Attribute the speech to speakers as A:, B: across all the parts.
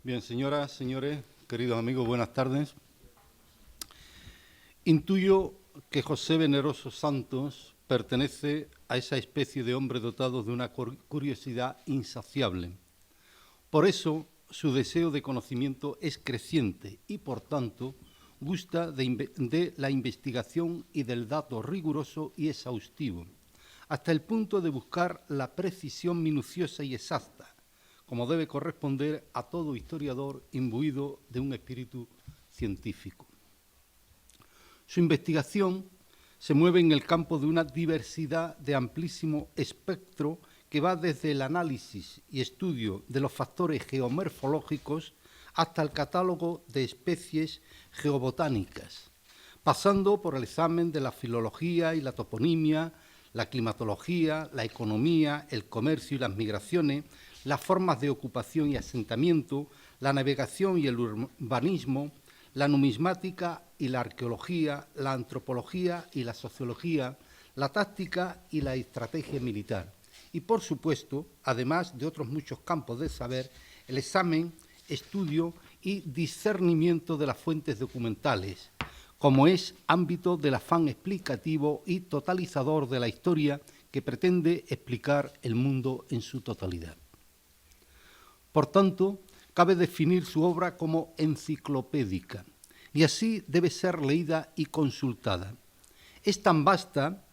A: Bien, señoras, señores, queridos amigos, buenas tardes. Intuyo que José Veneroso Santos pertenece a esa especie de hombre dotado de una curiosidad insaciable. Por eso, su deseo de conocimiento es creciente y, por tanto, gusta de la investigación y del dato riguroso y exhaustivo, hasta el punto de buscar la precisión minuciosa y exacta, como debe corresponder a todo historiador imbuido de un espíritu científico. Su investigación se mueve en el campo de una diversidad de amplísimo espectro que va desde el análisis y estudio de los factores geomorfológicos hasta el catálogo de especies geobotánicas, pasando por el examen de la filología y la toponimia, la climatología, la economía, el comercio y las migraciones, las formas de ocupación y asentamiento, la navegación y el urbanismo, la numismática y la arqueología, la antropología y la sociología, la táctica y la estrategia militar. Y, por supuesto, además de otros muchos campos del saber, el examen, estudio y discernimiento de las fuentes documentales, como es ámbito del afán explicativo y totalizador de la historia que pretende explicar el mundo en su totalidad. Por tanto, cabe definir su obra como enciclopédica, y así debe ser leída y consultada. Es tan vasta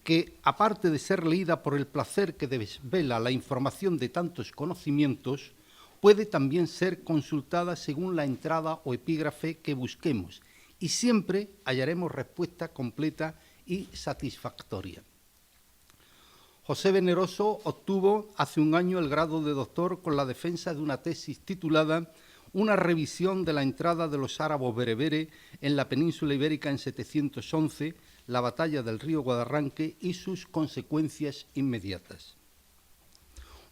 A: que, aparte de ser leída por el placer que desvela la información de tantos conocimientos, puede también ser consultada según la entrada o epígrafe que busquemos, y siempre hallaremos respuesta completa y satisfactoria. José Veneroso obtuvo hace un año el grado de doctor con la defensa de una tesis titulada «Una revisión de la entrada de los árabes bereberes en la península ibérica en 711, la batalla del río Guadarranque y sus consecuencias inmediatas».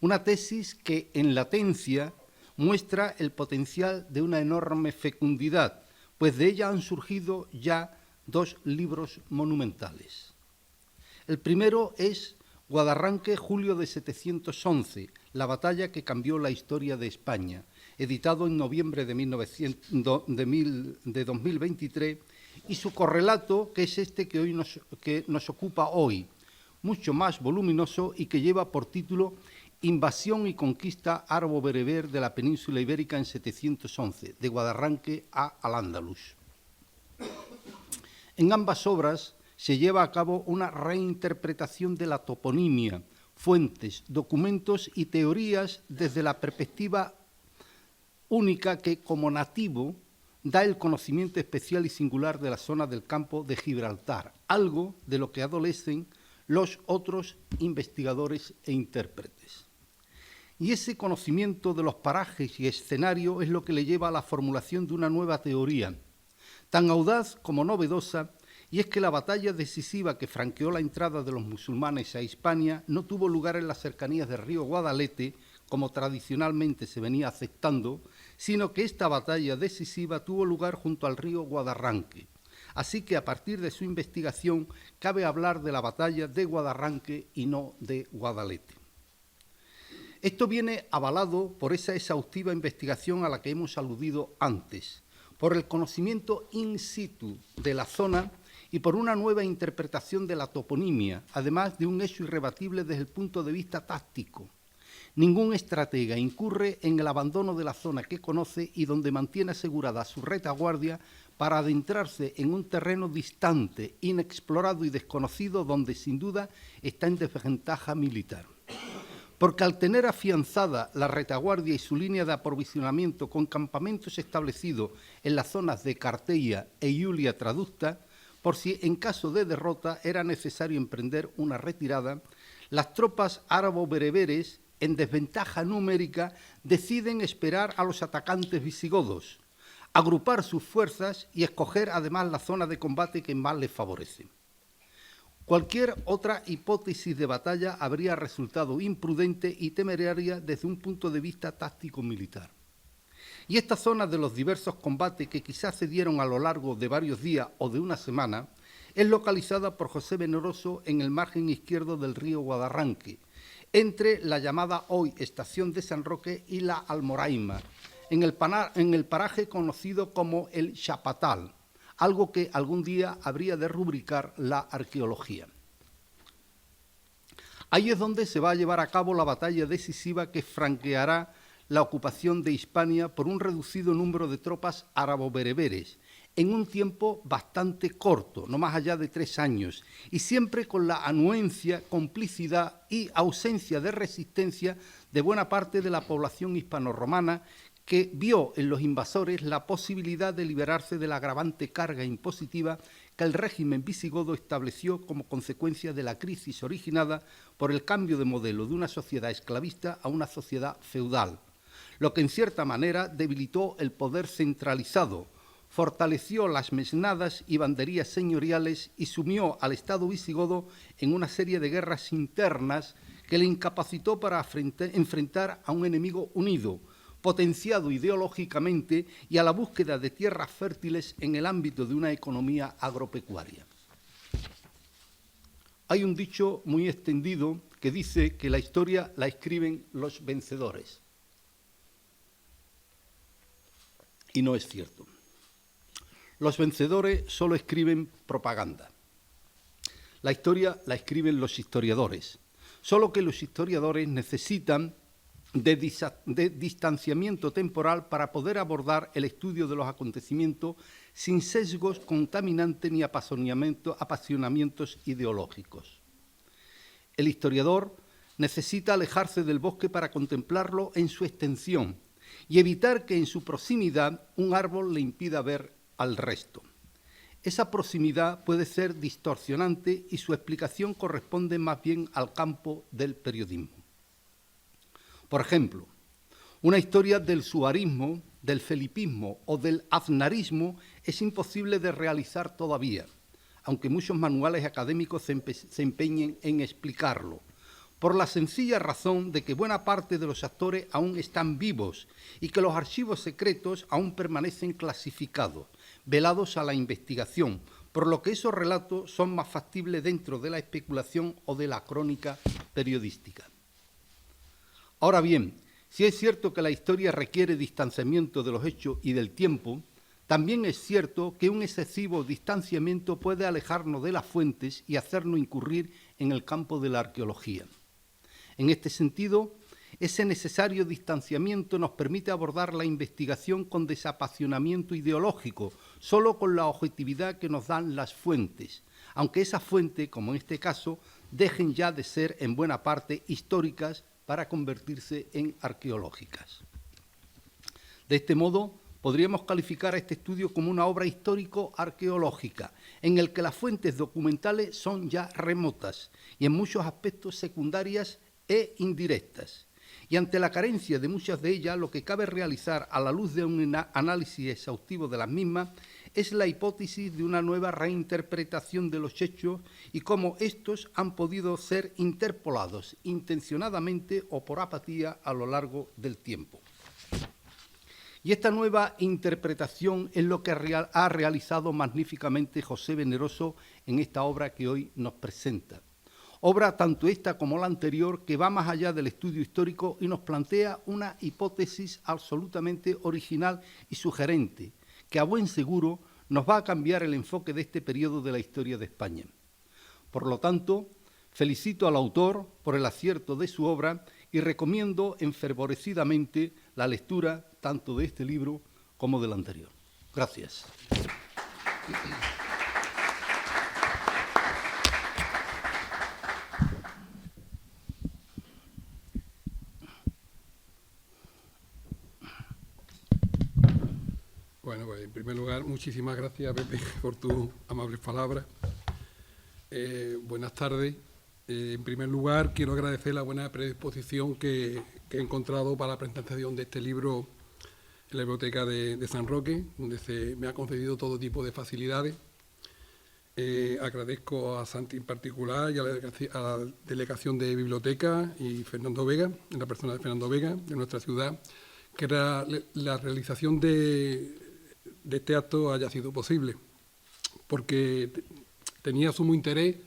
A: Una tesis que, en latencia, muestra el potencial de una enorme fecundidad, pues de ella han surgido ya dos libros monumentales. El primero es Guadarranque, julio de 711, la batalla que cambió la historia de España, editado en noviembre de 2023, y su correlato, que es este que nos ocupa hoy, mucho más voluminoso y que lleva por título Invasión y conquista árabo-bereber de la península ibérica en 711, de Guadarranque a Al-Ándalus. En ambas obras se lleva a cabo una reinterpretación de la toponimia, fuentes, documentos y teorías desde la perspectiva única que, como nativo, da el conocimiento especial y singular de la zona del campo de Gibraltar, algo de lo que adolecen los otros investigadores e intérpretes. Y ese conocimiento de los parajes y escenario es lo que le lleva a la formulación de una nueva teoría, tan audaz como novedosa, y es que la batalla decisiva que franqueó la entrada de los musulmanes a Hispania no tuvo lugar en las cercanías del río Guadalete, como tradicionalmente se venía aceptando, sino que esta batalla decisiva tuvo lugar junto al río Guadarranque. Así que a partir de su investigación cabe hablar de la batalla de Guadarranque y no de Guadalete. Esto viene avalado por esa exhaustiva investigación a la que hemos aludido antes, por el conocimiento in situ de la zona y por una nueva interpretación de la toponimia, además de un hecho irrebatible desde el punto de vista táctico. Ningún estratega incurre en el abandono de la zona que conoce y donde mantiene asegurada su retaguardia para adentrarse en un terreno distante, inexplorado y desconocido, donde sin duda está en desventaja militar. Porque al tener afianzada la retaguardia y su línea de aprovisionamiento con campamentos establecidos en las zonas de Carteia e Iulia Traducta, por si en caso de derrota era necesario emprender una retirada, las tropas árabo-bereberes, en desventaja numérica, deciden esperar a los atacantes visigodos, agrupar sus fuerzas y escoger además la zona de combate que más les favorece. Cualquier otra hipótesis de batalla habría resultado imprudente y temeraria desde un punto de vista táctico-militar. Y esta zona de los diversos combates que quizás se dieron a lo largo de varios días o de una semana es localizada por José Veneroso en el margen izquierdo del río Guadarranque, entre la llamada hoy Estación de San Roque y la Almoraima, en el paraje conocido como el Chapatal, algo que algún día habría de rubricar la arqueología. Ahí es donde se va a llevar a cabo la batalla decisiva que franqueará la ocupación de Hispania por un reducido número de tropas árabo-bereberes, en un tiempo bastante corto, no más allá de 3 años, y siempre con la anuencia, complicidad y ausencia de resistencia de buena parte de la población hispanorromana, que vio en los invasores la posibilidad de liberarse de la agravante carga impositiva que el régimen visigodo estableció como consecuencia de la crisis originada por el cambio de modelo de una sociedad esclavista a una sociedad feudal, lo que en cierta manera debilitó el poder centralizado, fortaleció las mesnadas y banderías señoriales y sumió al Estado visigodo en una serie de guerras internas que le incapacitó para enfrentar a un enemigo unido, potenciado ideológicamente y a la búsqueda de tierras fértiles en el ámbito de una economía agropecuaria. Hay un dicho muy extendido que dice que la historia la escriben los vencedores. Y no es cierto. Los vencedores solo escriben propaganda. La historia la escriben los historiadores, solo que los historiadores necesitan de distanciamiento temporal para poder abordar el estudio de los acontecimientos sin sesgos contaminantes ni apasionamientos ideológicos. El historiador necesita alejarse del bosque para contemplarlo en su extensión y evitar que en su proximidad un árbol le impida ver al resto. Esa proximidad puede ser distorsionante y su explicación corresponde más bien al campo del periodismo. Por ejemplo, una historia del suarismo, del felipismo o del aznarismo es imposible de realizar todavía, aunque muchos manuales académicos se empeñen en explicarlo, por la sencilla razón de que buena parte de los actores aún están vivos y que los archivos secretos aún permanecen clasificados, velados a la investigación, por lo que esos relatos son más factibles dentro de la especulación o de la crónica periodística. Ahora bien, si es cierto que la historia requiere distanciamiento de los hechos y del tiempo, también es cierto que un excesivo distanciamiento puede alejarnos de las fuentes y hacernos incurrir en el campo de la arqueología. En este sentido, ese necesario distanciamiento nos permite abordar la investigación con desapasionamiento ideológico, solo con la objetividad que nos dan las fuentes, aunque esas fuentes, como en este caso, dejen ya de ser en buena parte históricas para convertirse en arqueológicas. De este modo, podríamos calificar a este estudio como una obra histórico-arqueológica, en el que las fuentes documentales son ya remotas y en muchos aspectos secundarias e indirectas. Y ante la carencia de muchas de ellas, lo que cabe realizar a la luz de un análisis exhaustivo de las mismas es la hipótesis de una nueva reinterpretación de los hechos y cómo estos han podido ser interpolados intencionadamente o por apatía a lo largo del tiempo. Y esta nueva interpretación es lo que ha realizado magníficamente José Veneroso en esta obra que hoy nos presenta. Obra tanto esta como la anterior que va más allá del estudio histórico y nos plantea una hipótesis absolutamente original y sugerente, que a buen seguro nos va a cambiar el enfoque de este periodo de la historia de España. Por lo tanto, felicito al autor por el acierto de su obra y recomiendo enfervorecidamente la lectura tanto de este libro como del anterior. Gracias.
B: Bueno, pues en primer lugar, muchísimas gracias, Pepe, por tus amables palabras. Buenas tardes. En primer lugar, quiero agradecer la buena predisposición que he encontrado para la presentación de este libro en la Biblioteca de San Roque, donde se me ha concedido todo tipo de facilidades. Agradezco a Santi en particular y a la Delegación de Biblioteca y Fernando Vega, en la persona de Fernando Vega, de nuestra ciudad, que la realización de este acto haya sido posible, porque tenía sumo interés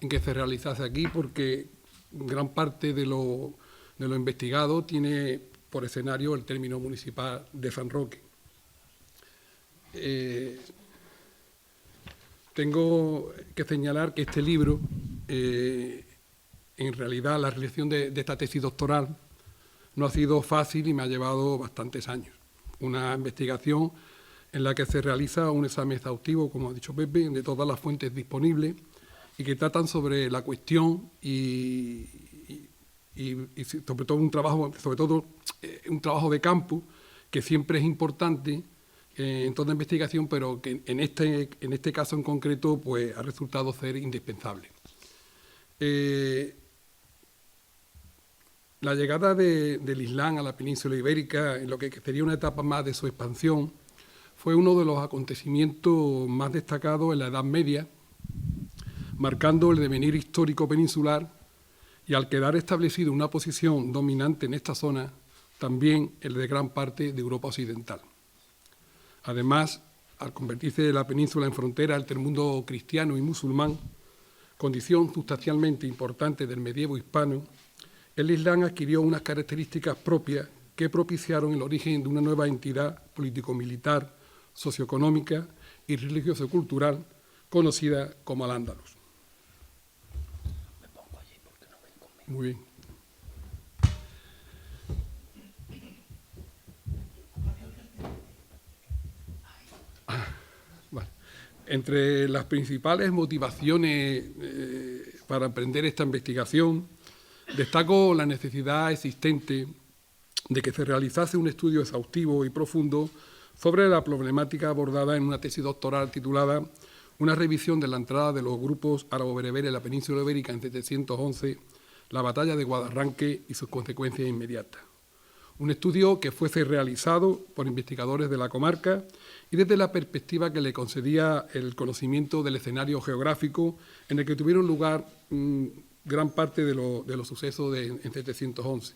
B: en que se realizase aquí, porque gran parte de lo investigado tiene por escenario el término municipal de San Roque. Tengo que señalar que este libro, en realidad la realización de esta tesis doctoral no ha sido fácil y me ha llevado bastantes años. Una investigación en la que se realiza un examen exhaustivo, como ha dicho Pepe, de todas las fuentes disponibles y que tratan sobre la cuestión y sobre todo un trabajo de campo que siempre es importante en toda investigación, pero que en este caso en concreto pues, ha resultado ser indispensable. La llegada del Islam a la península ibérica, en lo que sería una etapa más de su expansión, fue uno de los acontecimientos más destacados en la Edad Media, marcando el devenir histórico peninsular y al quedar establecido una posición dominante en esta zona, también el de gran parte de Europa Occidental. Además, al convertirse la península en frontera entre el mundo cristiano y musulmán, condición sustancialmente importante del medievo hispano, el Islam adquirió unas características propias que propiciaron el origen de una nueva entidad político-militar, socioeconómica y religioso-cultural conocida como Al-Ándalus. Muy bien. Vale. Entre las principales motivaciones para emprender esta investigación, destaco la necesidad existente de que se realizase un estudio exhaustivo y profundo sobre la problemática abordada en una tesis doctoral titulada «Una revisión de la entrada de los grupos árabo-bereberes en la península ibérica en 711, la batalla de Guadarranque y sus consecuencias inmediatas». Un estudio que fuese realizado por investigadores de la comarca y desde la perspectiva que le concedía el conocimiento del escenario geográfico en el que tuvieron lugar gran parte de los sucesos en 711.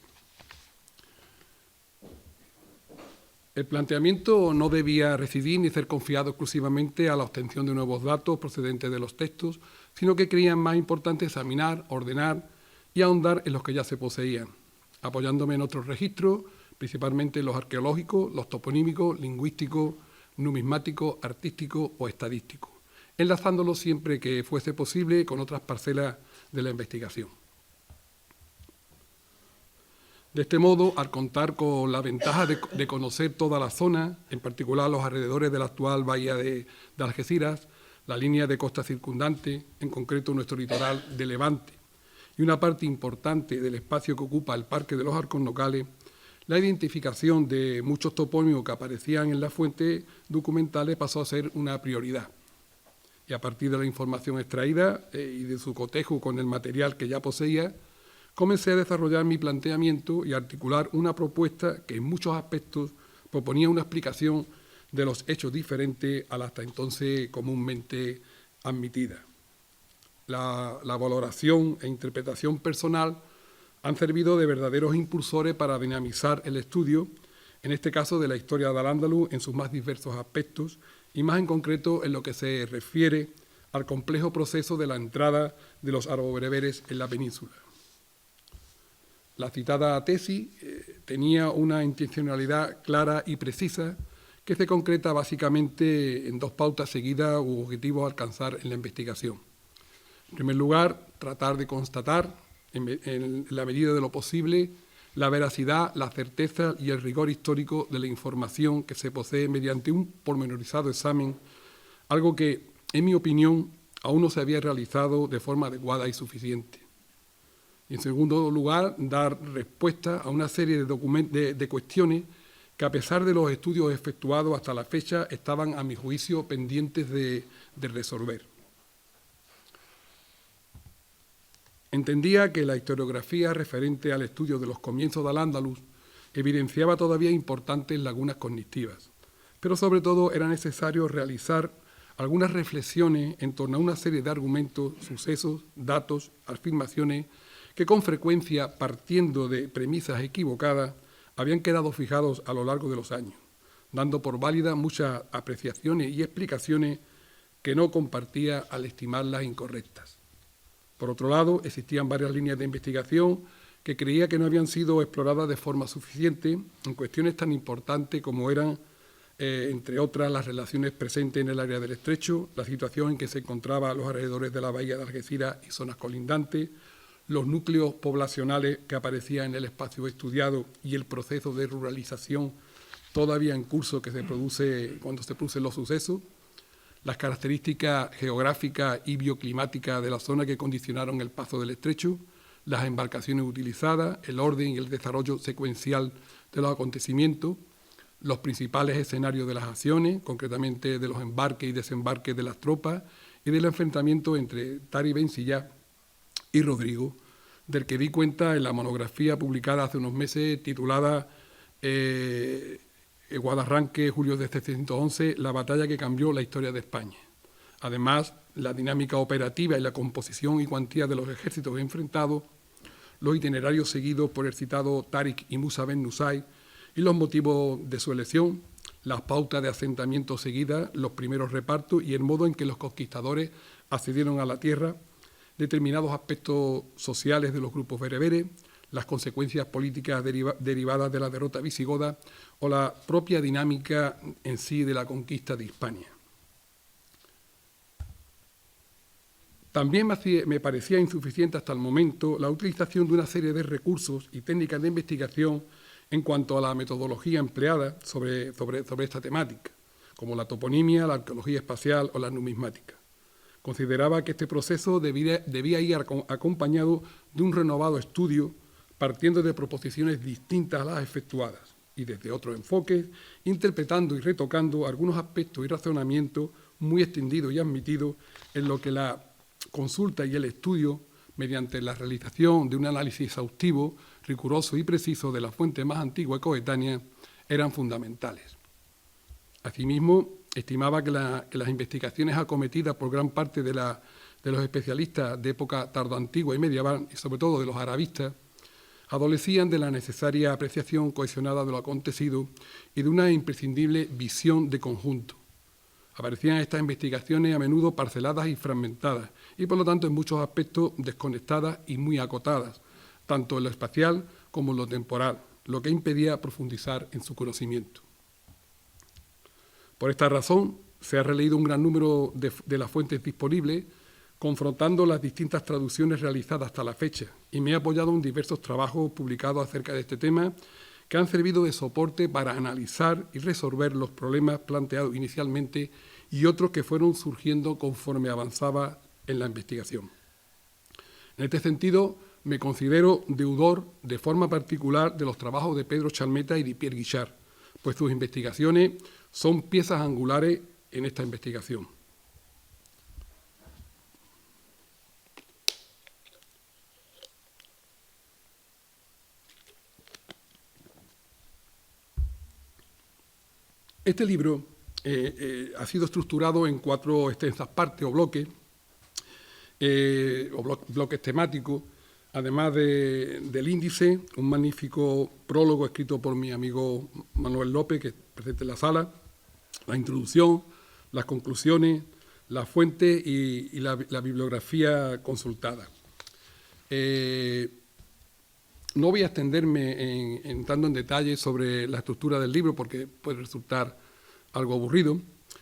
B: El planteamiento no debía residir ni ser confiado exclusivamente a la obtención de nuevos datos procedentes de los textos, sino que creían más importante examinar, ordenar y ahondar en los que ya se poseían, apoyándome en otros registros, principalmente los arqueológicos, los toponímicos, lingüísticos, numismáticos, artísticos o estadísticos, enlazándolos siempre que fuese posible con otras parcelas de la investigación. De este modo, al contar con la ventaja de conocer toda la zona, en particular los alrededores de la actual bahía de Algeciras, la línea de costa circundante, en concreto nuestro litoral de Levante, y una parte importante del espacio que ocupa el Parque de los Alcornocales, la identificación de muchos topónimos que aparecían en las fuentes documentales pasó a ser una prioridad. Y a partir de la información extraída y de su cotejo con el material que ya poseía, comencé a desarrollar mi planteamiento y a articular una propuesta que en muchos aspectos proponía una explicación de los hechos diferentes a la hasta entonces comúnmente admitida. La valoración e interpretación personal han servido de verdaderos impulsores para dinamizar el estudio, en este caso de la historia de Al-Ándalus en sus más diversos aspectos y más en concreto en lo que se refiere al complejo proceso de la entrada de los árabo-bereberes en la península. La citada tesis tenía una intencionalidad clara y precisa que se concreta básicamente en dos pautas seguidas u objetivos a alcanzar en la investigación. En primer lugar, tratar de constatar, en la medida de lo posible, la veracidad, la certeza y el rigor histórico de la información que se posee mediante un pormenorizado examen, algo que, en mi opinión, aún no se había realizado de forma adecuada y suficiente. Y, en segundo lugar, dar respuesta a una serie de cuestiones que, a pesar de los estudios efectuados hasta la fecha, estaban, a mi juicio, pendientes de resolver. Entendía que la historiografía referente al estudio de los comienzos de Al-Ándalus evidenciaba todavía importantes lagunas cognitivas, pero sobre todo era necesario realizar algunas reflexiones en torno a una serie de argumentos, sucesos, datos, afirmaciones que con frecuencia, partiendo de premisas equivocadas, habían quedado fijados a lo largo de los años, dando por válidas muchas apreciaciones y explicaciones que no compartía al estimarlas incorrectas. Por otro lado, existían varias líneas de investigación que creía que no habían sido exploradas de forma suficiente en cuestiones tan importantes como eran, entre otras, las relaciones presentes en el área del Estrecho, la situación en que se encontraban los alrededores de la bahía de Algeciras y zonas colindantes, los núcleos poblacionales que aparecían en el espacio estudiado y el proceso de ruralización todavía en curso que se produce cuando se producen los sucesos, las características geográficas y bioclimáticas de la zona que condicionaron el paso del Estrecho, las embarcaciones utilizadas, el orden y el desarrollo secuencial de los acontecimientos, los principales escenarios de las acciones, concretamente de los embarques y desembarques de las tropas y del enfrentamiento entre Tari Ben Sillá y Rodrigo, del que di cuenta en la monografía publicada hace unos meses titulada Guadarranque, julio de 711, la batalla que cambió la historia de España. Además, la dinámica operativa y la composición y cuantía de los ejércitos enfrentados, los itinerarios seguidos por el citado Tariq y Musa ben Nusayr y los motivos de su elección, las pautas de asentamiento seguidas, los primeros repartos y el modo en que los conquistadores accedieron a la tierra, determinados aspectos sociales de los grupos bereberes, las consecuencias políticas derivadas de la derrota visigoda o la propia dinámica en sí de la conquista de Hispania. También me parecía insuficiente hasta el momento la utilización de una serie de recursos y técnicas de investigación en cuanto a la metodología empleada sobre esta temática, como la toponimia, la arqueología espacial o la numismática. Consideraba que este proceso debía ir acompañado de un renovado estudio partiendo de proposiciones distintas a las efectuadas y desde otros enfoques, interpretando y retocando algunos aspectos y razonamientos muy extendidos y admitidos en lo que la consulta y el estudio, mediante la realización de un análisis exhaustivo, riguroso y preciso de la fuente más antigua y coetánea, eran fundamentales. Asimismo, estimaba que las investigaciones acometidas por gran parte de los especialistas de época tardoantigua y medieval, y sobre todo de los arabistas, adolecían de la necesaria apreciación cohesionada de lo acontecido y de una imprescindible visión de conjunto. Aparecían estas investigaciones a menudo parceladas y fragmentadas, y por lo tanto en muchos aspectos desconectadas y muy acotadas, tanto en lo espacial como en lo temporal, lo que impedía profundizar en su conocimiento. Por esta razón, se ha releído un gran número de las fuentes disponibles, confrontando las distintas traducciones realizadas hasta la fecha, y me he apoyado en diversos trabajos publicados acerca de este tema que han servido de soporte para analizar y resolver los problemas planteados inicialmente y otros que fueron surgiendo conforme avanzaba en la investigación. En este sentido, me considero deudor de forma particular de los trabajos de Pedro Chalmeta y de Pierre Guichard, pues sus investigaciones son piezas angulares en esta investigación. Este libro ha sido estructurado en 4 extensas partes o bloques, bloques temáticos, además del índice, un magnífico prólogo escrito por mi amigo Manuel López, que es presente en la sala, la introducción, las conclusiones, las fuentes y la bibliografía consultada. No voy a extenderme entrando en detalle sobre la estructura del libro porque puede resultar algo aburrido,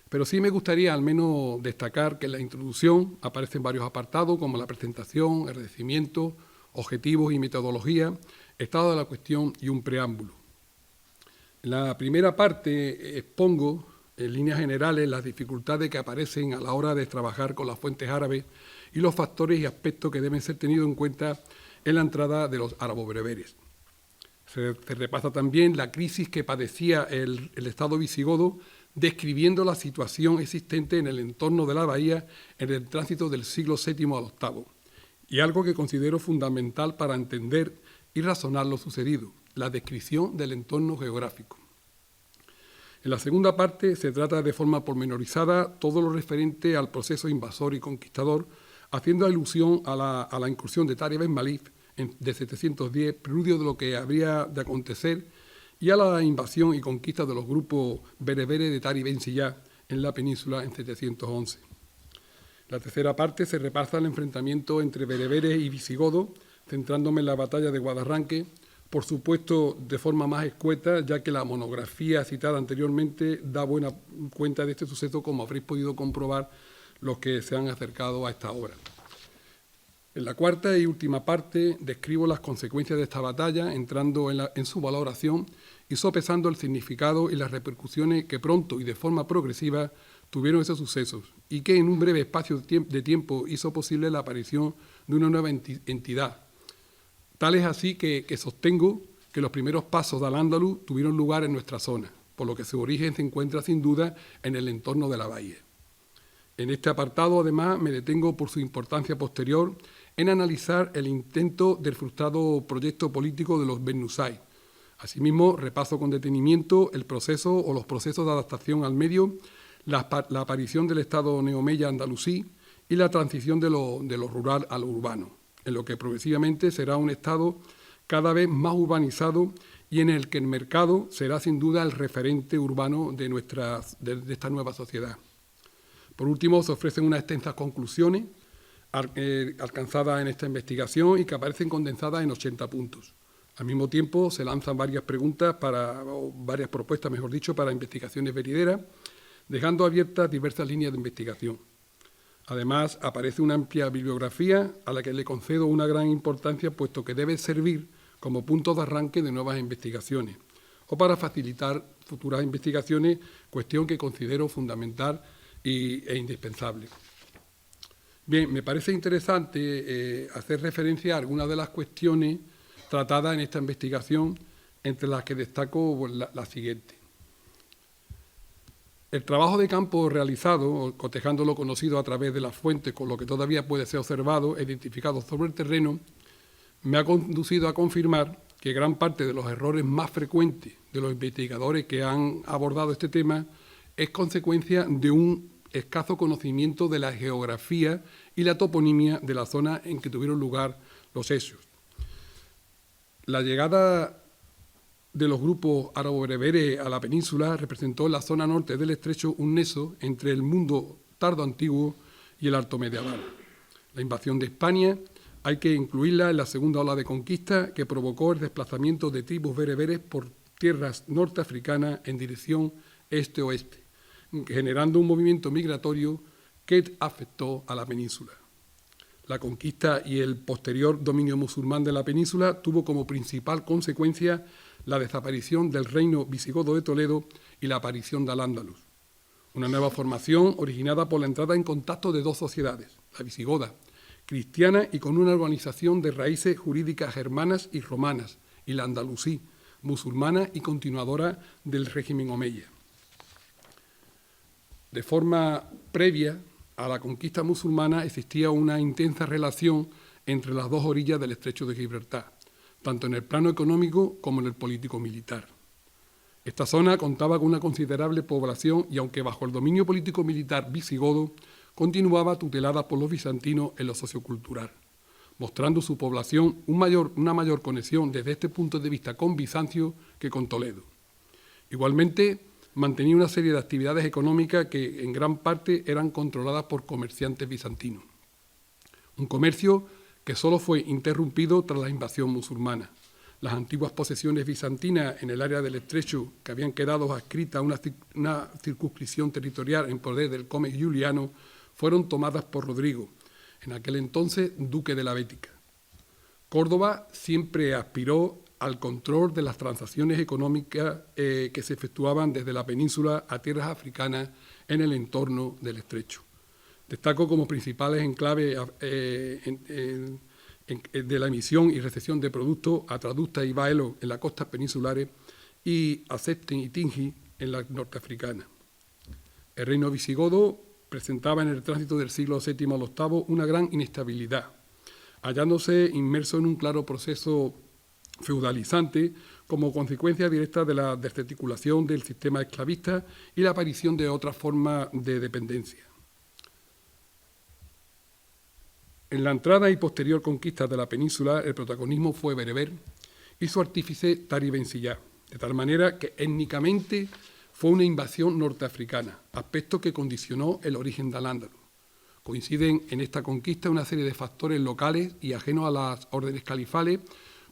B: pero sí me gustaría al menos destacar que en la introducción aparecen varios apartados como la presentación, agradecimiento, objetivos y metodología, estado de la cuestión y un preámbulo. En la primera parte expongo en líneas generales las dificultades que aparecen a la hora de trabajar con las fuentes árabes y los factores y aspectos que deben ser tenidos en cuenta en la entrada de los árabo-bereberes. Se repasa también la crisis que padecía el Estado visigodo, describiendo la situación existente en el entorno de la bahía en el tránsito del siglo VII al VIII, y algo que considero fundamental para entender y razonar lo sucedido, la descripción del entorno geográfico. En la segunda parte se trata de forma pormenorizada todo lo referente al proceso invasor y conquistador, haciendo alusión a la incursión de Tari Ben Malif de 710, preludio de lo que habría de acontecer, y a la invasión y conquista de los grupos bereberes de Tari Ben Sillá en la península en 711. La tercera parte se repasa el enfrentamiento entre bereberes y visigodos, centrándome en la batalla de Guadarranque, por supuesto de forma más escueta, ya que la monografía citada anteriormente da buena cuenta de este suceso, como habréis podido comprobar los que se han acercado a esta obra. En la cuarta y última parte describo las consecuencias de esta batalla, entrando en su valoración y sopesando el significado y las repercusiones que pronto y de forma progresiva tuvieron esos sucesos, y que en un breve espacio de tiempo hizo posible la aparición de una nueva entidad. Tal es así que sostengo que los primeros pasos de Al-Ándalus tuvieron lugar en nuestra zona, por lo que su origen se encuentra sin duda en el entorno de la bahía. En este apartado, además, me detengo por su importancia posterior en analizar el intento del frustrado proyecto político de los Ben Nusayr. Asimismo, repaso con detenimiento el proceso o los procesos de adaptación al medio, la aparición del Estado neomeya andalusí y la transición de lo rural a lo urbano, en lo que progresivamente será un Estado cada vez más urbanizado y en el que el mercado será sin duda el referente urbano de esta nueva sociedad. Por último, se ofrecen unas extensas conclusiones alcanzadas en esta investigación y que aparecen condensadas en 80 puntos. Al mismo tiempo, se lanzan varias propuestas, mejor dicho, para investigaciones venideras, dejando abiertas diversas líneas de investigación. Además, aparece una amplia bibliografía a la que le concedo una gran importancia, puesto que debe servir como punto de arranque de nuevas investigaciones o para facilitar futuras investigaciones, cuestión que considero fundamental e indispensable. Bien, me parece interesante hacer referencia a algunas de las cuestiones tratadas en esta investigación, entre las que destaco la siguiente. El trabajo de campo realizado, cotejando lo conocido a través de las fuentes con lo que todavía puede ser observado e identificado sobre el terreno, me ha conducido a confirmar que gran parte de los errores más frecuentes de los investigadores que han abordado este tema es consecuencia de un escaso conocimiento de la geografía y la toponimia de la zona en que tuvieron lugar los hechos. La llegada de los grupos árabo-bereberes a la península representó en la zona norte del estrecho un nexo entre el mundo tardo-antiguo y el alto medieval. La invasión de España hay que incluirla en la segunda ola de conquista que provocó el desplazamiento de tribus bereberes por tierras norteafricanas en dirección este-oeste, generando un movimiento migratorio que afectó a la península. La conquista y el posterior dominio musulmán de la península tuvo como principal consecuencia la desaparición del reino visigodo de Toledo y la aparición de Al-Ándalus, una nueva formación originada por la entrada en contacto de dos sociedades, la visigoda, cristiana y con una organización de raíces jurídicas germanas y romanas, y la andalusí, musulmana y continuadora del régimen omeya. De forma previa a la conquista musulmana existía una intensa relación entre las dos orillas del estrecho de Gibraltar, tanto en el plano económico como en el político-militar. Esta zona contaba con una considerable población y, aunque bajo el dominio político-militar visigodo, continuaba tutelada por los bizantinos en lo sociocultural, mostrando su población una mayor conexión desde este punto de vista con Bizancio que con Toledo. Igualmente, mantenía una serie de actividades económicas que en gran parte eran controladas por comerciantes bizantinos. Un comercio que solo fue interrumpido tras la invasión musulmana. Las antiguas posesiones bizantinas en el área del estrecho, que habían quedado adscritas a una circunscripción territorial en poder del cónsul Juliano, fueron tomadas por Rodrigo, en aquel entonces duque de la Bética. Córdoba siempre aspiró al control de las transacciones económicas que se efectuaban desde la península a tierras africanas en el entorno del estrecho. Destaco como principales enclaves de la emisión y recepción de productos a Traducta y Baelo en las costas peninsulares y a Septen y Tingi en las norteafricanas. El reino visigodo presentaba en el tránsito del siglo VII al VIII una gran inestabilidad, hallándose inmerso en un claro proceso feudalizante como consecuencia directa de la desarticulación del sistema esclavista y la aparición de otras formas de dependencia. En la entrada y posterior conquista de la península, el protagonismo fue bereber y su artífice Tari Ben Siyá, de tal manera que étnicamente fue una invasión norteafricana, aspecto que condicionó el origen de Al-Ándalus. Coinciden en esta conquista una serie de factores locales y ajenos a las órdenes califales,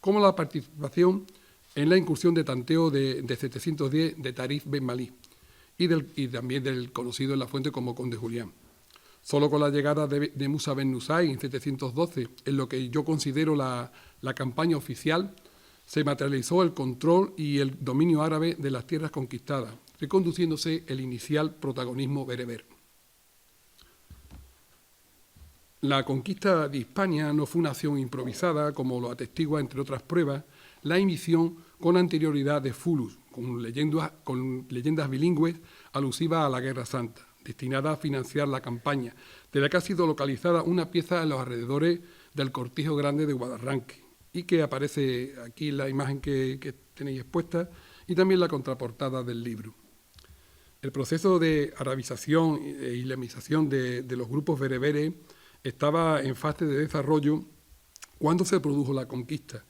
B: como la participación en la incursión de tanteo de 710 de Tarif Ben Malí y también del conocido en la fuente como Conde Julián. Solo con la llegada de Musa Ben Nusay en 712, en lo que yo considero la campaña oficial, se materializó el control y el dominio árabe de las tierras conquistadas, reconduciéndose el inicial protagonismo bereber. La conquista de Hispania no fue una acción improvisada, como lo atestigua, entre otras pruebas, la emisión con anterioridad de fulus, con leyendas bilingües alusivas a la Guerra Santa, destinada a financiar la campaña, de la que ha sido localizada una pieza en los alrededores del Cortijo Grande de Guadarranque, y que aparece aquí en la imagen que tenéis expuesta, y también la contraportada del libro. El proceso de arabización e islamización de los grupos bereberes estaba en fase de desarrollo cuando se produjo la conquista,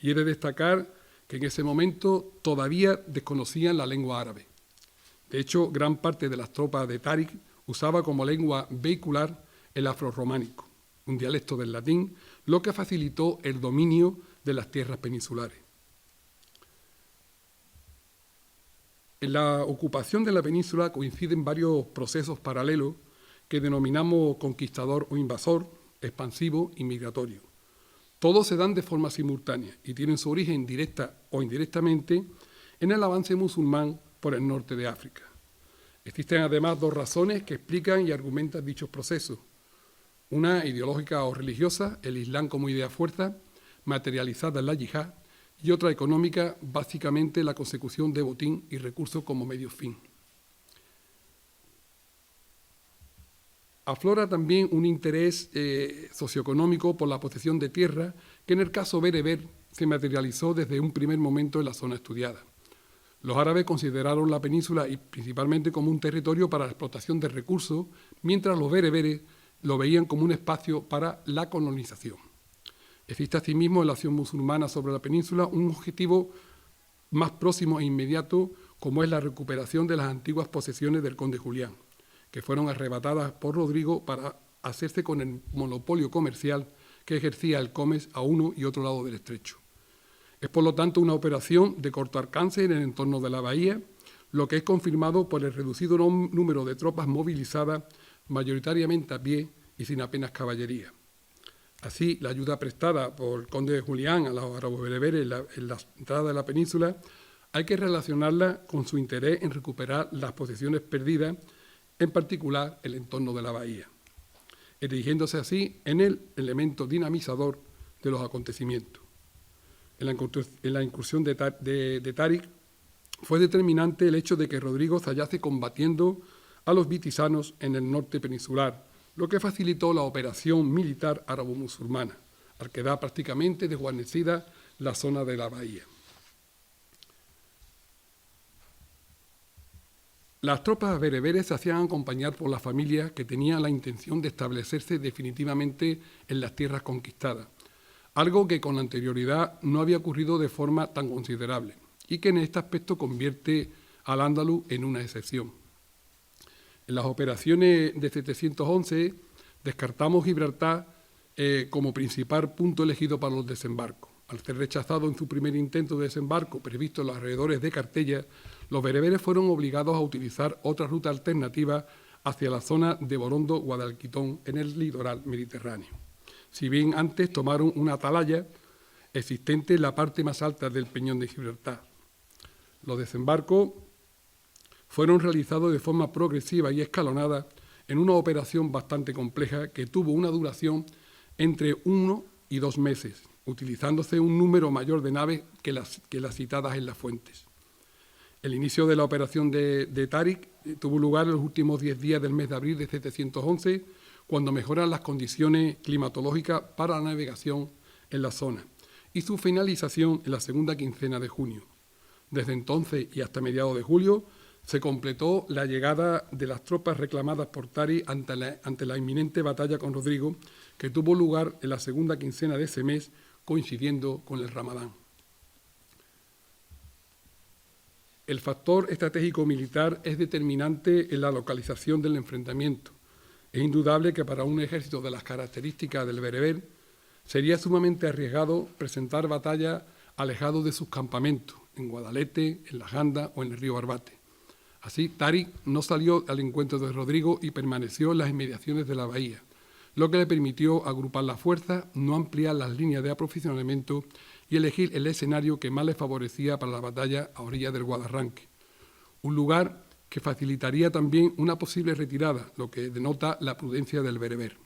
B: y he de destacar que en ese momento todavía desconocían la lengua árabe. De hecho, gran parte de las tropas de Táriq usaba como lengua vehicular el afrorrománico, un dialecto del latín, lo que facilitó el dominio de las tierras peninsulares. En la ocupación de la península coinciden varios procesos paralelos que denominamos conquistador o invasor, expansivo y migratorio. Todos se dan de forma simultánea y tienen su origen directa o indirectamente en el avance musulmán por el norte de África. Existen además dos razones que explican y argumentan dichos procesos. Una ideológica o religiosa, el Islam como idea fuerza, materializada en la yihad, y otra económica, básicamente la consecución de botín y recursos como medio fin. Aflora también un interés socioeconómico por la posesión de tierra que en el caso bereber se materializó desde un primer momento en la zona estudiada. Los árabes consideraron la península y principalmente como un territorio para la explotación de recursos, mientras los bereberes lo veían como un espacio para la colonización. Existe asimismo en la acción musulmana sobre la península un objetivo más próximo e inmediato, como es la recuperación de las antiguas posesiones del conde Julián, que fueron arrebatadas por Rodrigo para hacerse con el monopolio comercial que ejercía el comes a uno y otro lado del estrecho. Es por lo tanto una operación de corto alcance en el entorno de la bahía, lo que es confirmado por el reducido número de tropas movilizadas, mayoritariamente a pie y sin apenas caballería. Así, la ayuda prestada por el conde de Julián a los árabes bereberes en la entrada de la península hay que relacionarla con su interés en recuperar las posesiones perdidas, en particular el entorno de la bahía, erigiéndose así en el elemento dinamizador de los acontecimientos. En la incursión de Táriq fue determinante el hecho de que Rodrigo se hallase combatiendo a los vitisanos en el norte peninsular, lo que facilitó la operación militar árabo-musulmana, al quedar prácticamente desguarnecida la zona de la bahía. Las tropas bereberes se hacían acompañar por las familias que tenían la intención de establecerse definitivamente en las tierras conquistadas, algo que con anterioridad no había ocurrido de forma tan considerable y que en este aspecto convierte al Andalus en una excepción. En las operaciones de 711 descartamos Gibraltar como principal punto elegido para los desembarcos. Al ser rechazado en su primer intento de desembarco previsto en los alrededores de Cartella, los bereberes fueron obligados a utilizar otra ruta alternativa hacia la zona de Borondo-Guadalquitón en el litoral mediterráneo. Si bien antes tomaron una atalaya existente en la parte más alta del Peñón de Gibraltar. Los desembarcos fueron realizados de forma progresiva y escalonada en una operación bastante compleja que tuvo una duración entre 1 y 2 meses, utilizándose un número mayor de naves que las citadas en las fuentes. El inicio de la operación de Táriq tuvo lugar en los últimos 10 días del mes de abril de 711, cuando mejoran las condiciones climatológicas para la navegación en la zona, y su finalización en la segunda quincena de junio. Desde entonces y hasta mediados de julio se completó la llegada de las tropas reclamadas por Táriq ante la inminente batalla con Rodrigo, que tuvo lugar en la segunda quincena de ese mes, coincidiendo con el Ramadán. El factor estratégico militar es determinante en la localización del enfrentamiento, Es indudable que para un ejército de las características del bereber sería sumamente arriesgado presentar batallas alejados de sus campamentos, en Guadalete, en La Janda o en el río Barbate. Así, Táriq no salió al encuentro de Rodrigo y permaneció en las inmediaciones de la bahía, lo que le permitió agrupar las fuerzas, no ampliar las líneas de aprovisionamiento y elegir el escenario que más le favorecía para la batalla a orillas del Guadarranque, un lugar que facilitaría también una posible retirada, lo que denota la prudencia del bereber.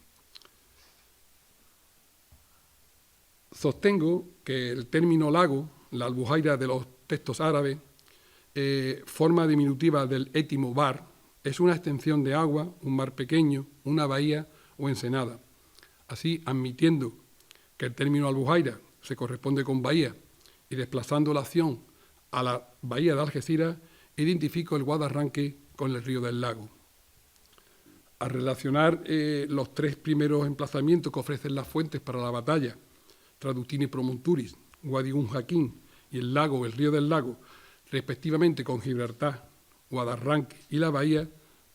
B: Sostengo que el término lago, la albujaira de los textos árabes, forma diminutiva del étimo bar, es una extensión de agua, un mar pequeño, una bahía o ensenada. Así, admitiendo que el término albujaira se corresponde con bahía y desplazando la acción a la bahía de Algeciras, identifico el Guadarranque con el río del lago. Al relacionar los tres primeros emplazamientos que ofrecen las fuentes para la batalla, Traductini Promonturis, Guadigun Jaquín y el lago, el río del lago, respectivamente con Gibraltar, Guadarranque y la bahía,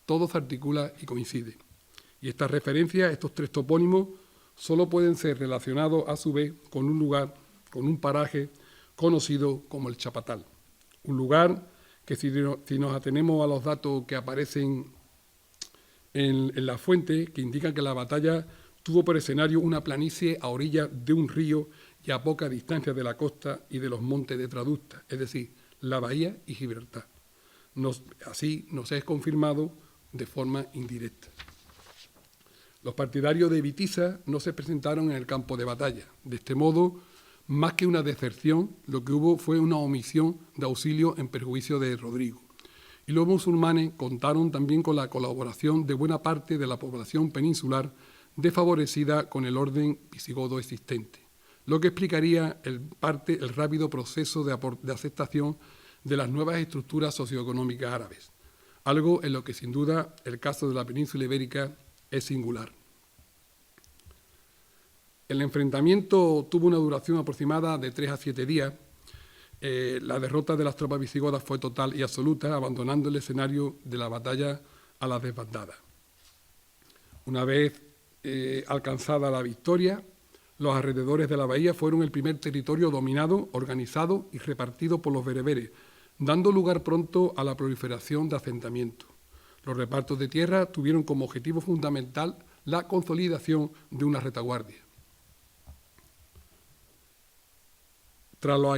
B: todo se articula y coincide. Y estas referencias, estos tres topónimos, solo pueden ser relacionados a su vez con un lugar, con un paraje conocido como el Chapatal. Un lugar que si nos atenemos a los datos que aparecen en la fuente, que indican que la batalla tuvo por escenario una planicie a orillas de un río y a poca distancia de la costa y de los montes de Traducta, es decir, la bahía y Gibraltar. Así nos es confirmado de forma indirecta. Los partidarios de Bitiza no se presentaron en el campo de batalla. De este modo, más que una deserción, lo que hubo fue una omisión de auxilio en perjuicio de Rodrigo. Y los musulmanes contaron también con la colaboración de buena parte de la población peninsular desfavorecida con el orden visigodo existente, lo que explicaría el rápido proceso de aceptación de las nuevas estructuras socioeconómicas árabes, algo en lo que sin duda el caso de la península ibérica es singular. El enfrentamiento tuvo una duración aproximada de 3 a 7 días. La derrota de las tropas visigodas fue total y absoluta, abandonando el escenario de la batalla a las desbandadas. Una vez alcanzada la victoria, los alrededores de la bahía fueron el primer territorio dominado, organizado y repartido por los bereberes, dando lugar pronto a la proliferación de asentamientos. Los repartos de tierra tuvieron como objetivo fundamental la consolidación de una retaguardia. Tras lo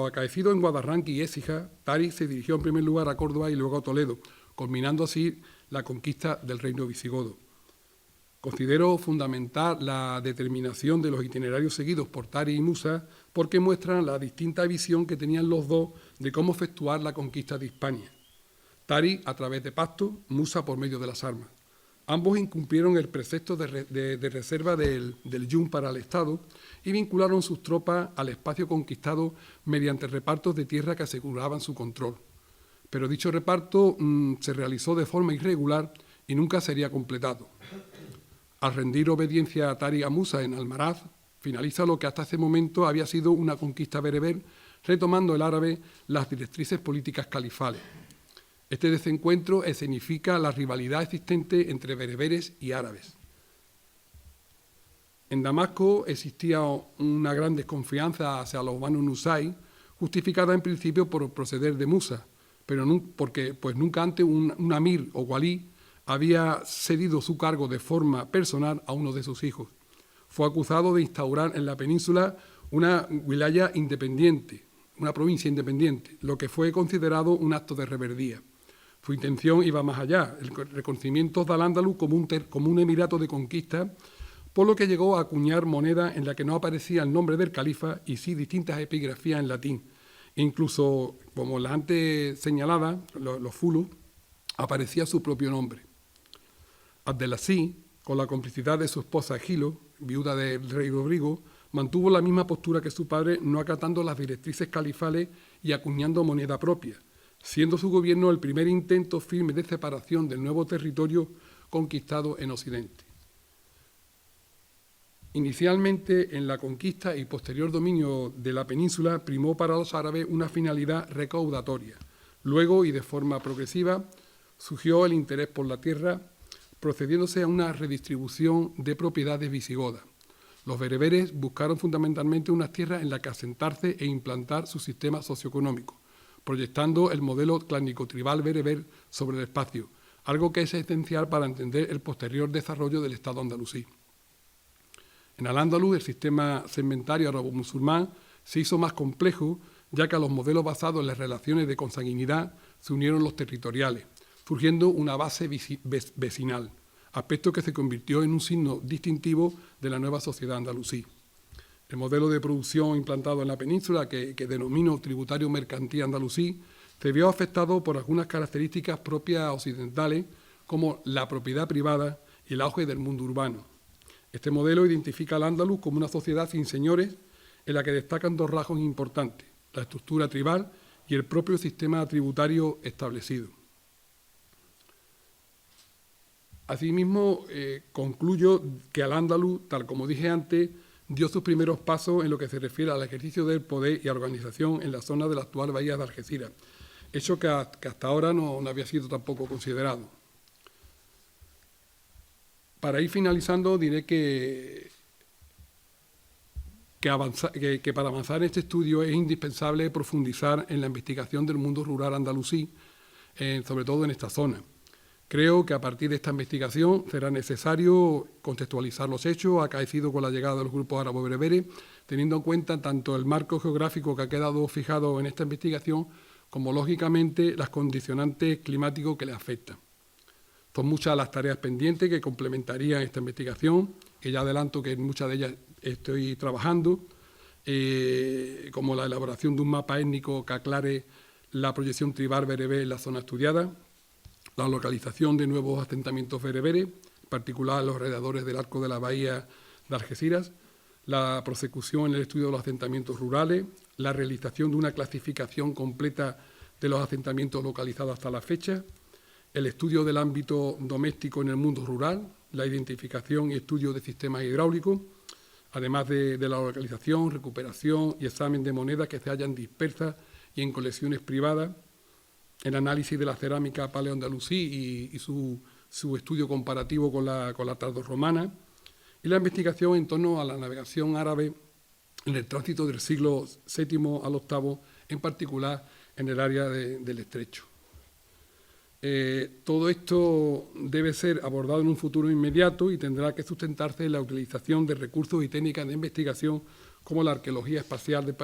B: acaecido en Guadarranque y Écija, Táriq se dirigió en primer lugar a Córdoba y luego a Toledo, culminando así la conquista del reino visigodo. Considero fundamental la determinación de los itinerarios seguidos por Táriq y Musa porque muestran la distinta visión que tenían los dos de cómo efectuar la conquista de Hispania. Táriq a través de pactos, Musa por medio de las armas. Ambos incumplieron el precepto de reserva del Yum para el Estado y vincularon sus tropas al espacio conquistado mediante repartos de tierra que aseguraban su control. Pero dicho reparto se realizó de forma irregular y nunca sería completado. Al rendir obediencia a Táriq a Musa en Almaraz, finaliza lo que hasta ese momento había sido una conquista bereber, retomando el árabe las directrices políticas califales. Este desencuentro escenifica la rivalidad existente entre bereberes y árabes. En Damasco existía una gran desconfianza hacia los Banu Nusay, justificada en principio por proceder de Musa, pero porque nunca antes un amir o walí había cedido su cargo de forma personal a uno de sus hijos. Fue acusado de instaurar en la península una wilaya independiente, una provincia independiente, lo que fue considerado un acto de reverdía. Su intención iba más allá, el reconocimiento de Al-Ándalus como un emirato de conquista, por lo que llegó a acuñar moneda en la que no aparecía el nombre del califa y sí distintas epigrafías en latín. Incluso, como las antes señaladas, los fulus, aparecía su propio nombre. Abdelaziz, con la complicidad de su esposa Gilo, viuda del rey Rodrigo, mantuvo la misma postura que su padre, no acatando las directrices califales y acuñando moneda propia, siendo su gobierno el primer intento firme de separación del nuevo territorio conquistado en Occidente. Inicialmente, en la conquista y posterior dominio de la península, primó para los árabes una finalidad recaudatoria. Luego, y de forma progresiva, surgió el interés por la tierra procediéndose a una redistribución de propiedades visigodas. Los bereberes buscaron fundamentalmente unas tierras en las que asentarse e implantar su sistema socioeconómico, proyectando el modelo clánico-tribal bereber sobre el espacio, algo que es esencial para entender el posterior desarrollo del Estado andalusí. En Al-Ándalus, el sistema segmentario árabe-musulmán se hizo más complejo, ya que a los modelos basados en las relaciones de consanguinidad se unieron los territoriales, surgiendo una base vecinal, aspecto que se convirtió en un signo distintivo de la nueva sociedad andalusí. El modelo de producción implantado en la península, que denomino tributario mercantil andalusí, se vio afectado por algunas características propias occidentales, como la propiedad privada y el auge del mundo urbano. Este modelo identifica al Al-Ándalus como una sociedad sin señores, en la que destacan dos rasgos importantes: la estructura tribal y el propio sistema tributario establecido. Asimismo, concluyo que Al-Ándalus, tal como dije antes, dio sus primeros pasos en lo que se refiere al ejercicio del poder y a la organización en la zona de la actual bahía de Algeciras, hecho que hasta ahora no había sido tampoco considerado. Para ir finalizando, diré que para avanzar en este estudio es indispensable profundizar en la investigación del mundo rural andalusí, sobre todo en esta zona. Creo que a partir de esta investigación será necesario contextualizar los hechos acaecidos con la llegada de los grupos árabo-bereberes, teniendo en cuenta tanto el marco geográfico que ha quedado fijado en esta investigación, como, lógicamente, las condicionantes climáticos que les afectan. Son muchas las tareas pendientes que complementarían esta investigación, que ya adelanto que en muchas de ellas estoy trabajando, como la elaboración de un mapa étnico que aclare la proyección tribal bereber en la zona estudiada, la localización de nuevos asentamientos bereberes, en particular los alrededores del arco de la bahía de Algeciras, la prosecución en el estudio de los asentamientos rurales, la realización de una clasificación completa de los asentamientos localizados hasta la fecha, el estudio del ámbito doméstico en el mundo rural, la identificación y estudio de sistemas hidráulicos, además de la localización, recuperación y examen de monedas que se hallan dispersas y en colecciones privadas, el análisis de la cerámica paleoandalusí y su estudio comparativo con la tardorromana, y la investigación en torno a la navegación árabe en el tránsito del siglo VII al VIII, en particular en el área del Estrecho. Todo esto debe ser abordado en un futuro inmediato y tendrá que sustentarse en la utilización de recursos y técnicas de investigación como la arqueología espacial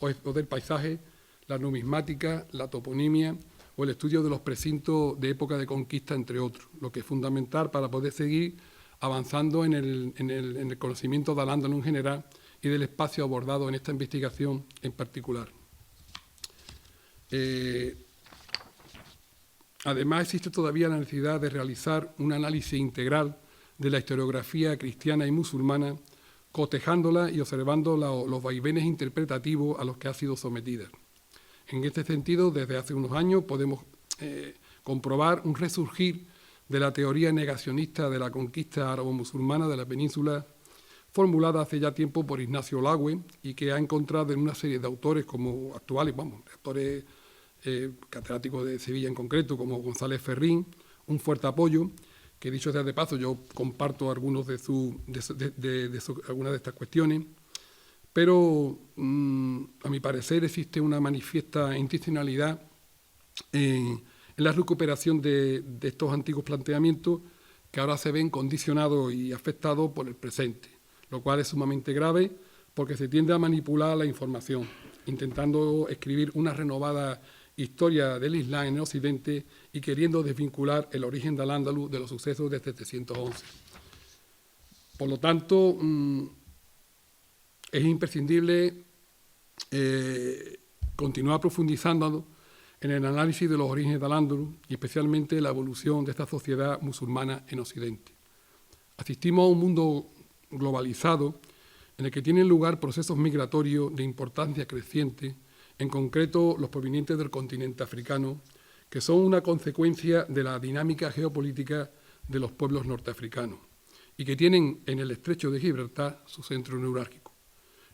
B: o del paisaje, la numismática, la toponimia o el estudio de los precintos de época de conquista, entre otros, lo que es fundamental para poder seguir avanzando en el conocimiento de Al-Ándalus en general y del espacio abordado en esta investigación en particular. Además, existe todavía la necesidad de realizar un análisis integral de la historiografía cristiana y musulmana, cotejándola y observando los vaivenes interpretativos a los que ha sido sometida. En este sentido, desde hace unos años podemos comprobar un resurgir de la teoría negacionista de la conquista árabo-musulmana de la península, formulada hace ya tiempo por Ignacio Lagüe y que ha encontrado en una serie de autores como actuales, autores catedráticos de Sevilla en concreto, como González Ferrín, un fuerte apoyo, que dicho sea de paso, yo comparto algunas de estas cuestiones, pero a mi parecer existe una manifiesta intencionalidad en la recuperación de estos antiguos planteamientos que ahora se ven condicionados y afectados por el presente, lo cual es sumamente grave porque se tiende a manipular la información, intentando escribir una renovada historia del Islam en el Occidente y queriendo desvincular el origen del Al-Ándalus de los sucesos de 711. Por lo tanto, es imprescindible continuar profundizando en el análisis de los orígenes del Al-Ándalus y especialmente la evolución de esta sociedad musulmana en Occidente. Asistimos a un mundo globalizado en el que tienen lugar procesos migratorios de importancia creciente, en concreto los provenientes del continente africano, que son una consecuencia de la dinámica geopolítica de los pueblos norteafricanos y que tienen en el Estrecho de Gibraltar su centro neurálgico.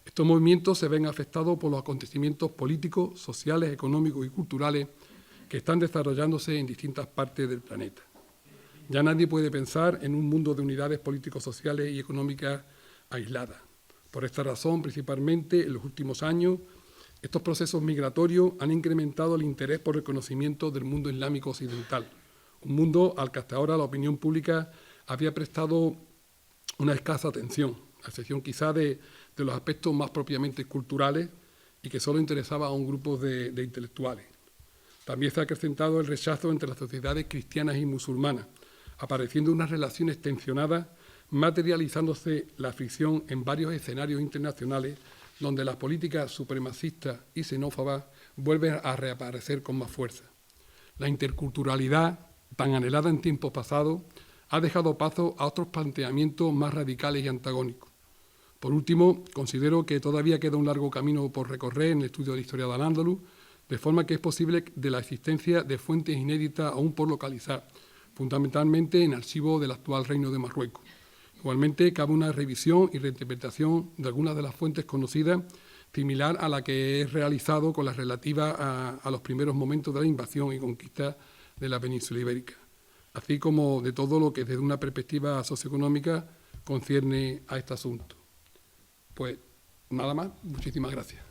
B: Estos movimientos se ven afectados por los acontecimientos políticos, sociales, económicos y culturales que están desarrollándose en distintas partes del planeta. Ya nadie puede pensar en un mundo de unidades político-sociales y económicas aisladas. Por esta razón, principalmente, en los últimos años, estos procesos migratorios han incrementado el interés por el conocimiento del mundo islámico occidental, un mundo al que hasta ahora la opinión pública había prestado una escasa atención, a excepción quizá de los aspectos más propiamente culturales y que solo interesaba a un grupo de intelectuales. También se ha acrecentado el rechazo entre las sociedades cristianas y musulmanas, apareciendo unas relaciones tensionadas, materializándose la fricción en varios escenarios internacionales donde las políticas supremacistas y xenófobas vuelven a reaparecer con más fuerza. La interculturalidad, tan anhelada en tiempos pasados, ha dejado paso a otros planteamientos más radicales y antagónicos. Por último, considero que todavía queda un largo camino por recorrer en el estudio de la historia de Al-Ándalus, de forma que es posible de la existencia de fuentes inéditas aún por localizar, fundamentalmente en archivos del actual Reino de Marruecos. Igualmente, cabe una revisión y reinterpretación de algunas de las fuentes conocidas, similar a la que he realizado con las relativas a los primeros momentos de la invasión y conquista de la península ibérica, así como de todo lo que desde una perspectiva socioeconómica concierne a este asunto. Pues nada más, muchísimas gracias.